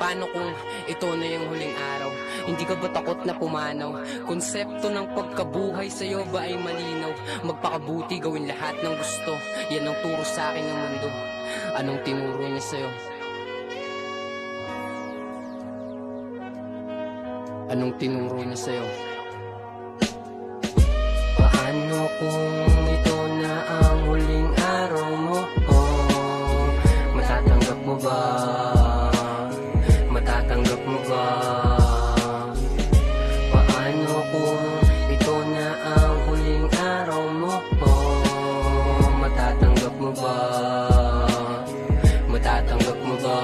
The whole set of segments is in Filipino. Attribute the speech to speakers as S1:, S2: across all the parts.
S1: Paano kung ito na yung huling araw? Hindi ka ba takot na pumanaw? Konsepto ng pagkabuhay sa'yo ba ay malinaw? Magpakabuti, gawin lahat ng gusto. Yan ang turo sa akin ng mundo. Anong tinuro niya sa'yo? Anong tinuro niya sa'yo? Paano kung ito na ang huling araw mo? Oh, matatanggap mo ba? Matatanggap mo ba? Paano kung ito na ang huling araw mo? Oh, matatanggap mo ba? Matatanggap mo ba?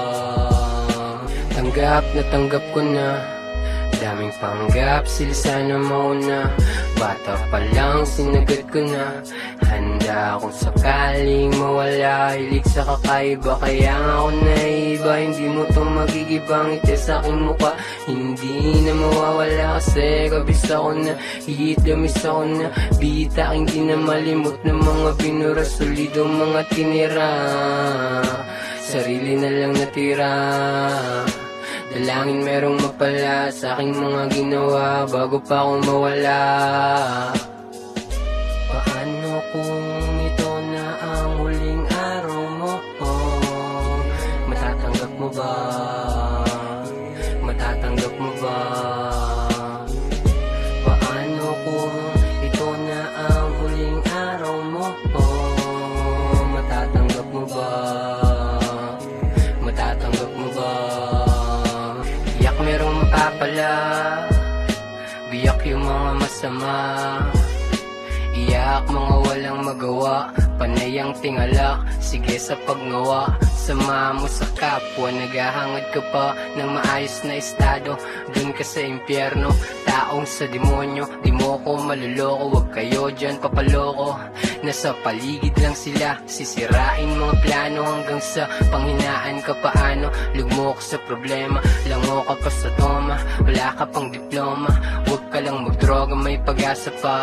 S1: Tanggap na tanggap ko na. Daming panggap, sila sana mauna. Bata pa lang, sinagot ko na. Handa kung sakaling mawala. Hilig sa kakaiba, kaya nga ako naiba. Hindi mo to magigibang ite sa aking mukha. Hindi na mawawala kasi kabis ako na. Hihitamis ako na. Bita hindi na malimot ng mga binura. Solido mga tinira. Sarili na lang natira. Dalangin merong mapala sa aking mga ginawa bago pa ako mawala. Paano kung ito na ang huling araw mo? Oh, matatanggap mo ba? Matatanggap mo ba? Paano kung ito na ang huling araw mo? Oh, matatanggap mo ba? Matatanggap mo ba? Biyak merong mapapala, biyak yung mga masama. Iyak mga walang magawa, panay ang tingala. Sige sa paggawa, sama mo sa kapwa. Naghahangad ka pa ng maayos na estado. Dun ka sa impyerno, taong sa demonyo. Di mo ko maluloko, wag kayo dyan papaloko. Nasa paligid lang sila, sisirain mga plano. Hanggang sa panghinaan ka paano. Lugmo ka sa problema, lango ka pa sa toma. Wala ka pang diploma, wag ka lang magdroga, may pag-asa pa.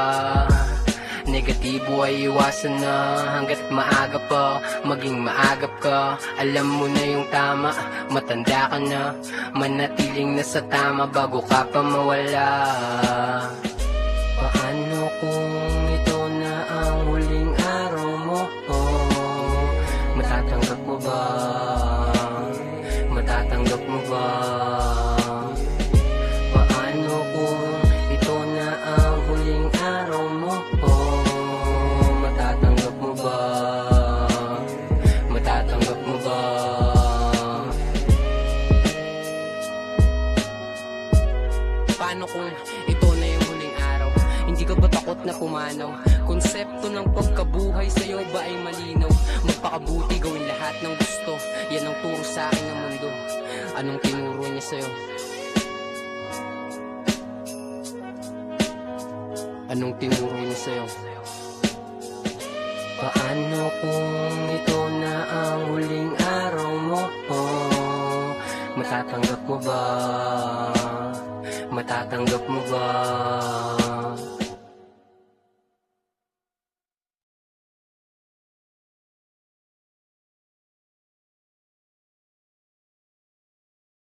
S1: Negatibo ay iwasan na hanggat maaga pa. Maging maagap ka, alam mo na yung tama. Matanda ka na, manatiling nasa tama bago ka pa mawala. Paano kung ito na ang huling araw mo? Oh, matatanggap mo ba? Matatanggap mo ba? Paano kung ito na ang huling araw mo? Oh, matatanggap mo ba? Matatanggap mo ba? Paano kung ito na yung huling araw? Hindi ka ba takot na pumanaw? Konsepto ng pagkabuhay sa'yo ba ay malinaw? Magpakabuti, gawin lahat ng gusto. Yan ang turo sa akin ng mundo. Anong tinuro niya sa'yo? Anong tinuro niya sa'yo? Paano kung ito na ang huling araw mo? Oh, matatanggap mo ba? Matatanggap mo ba?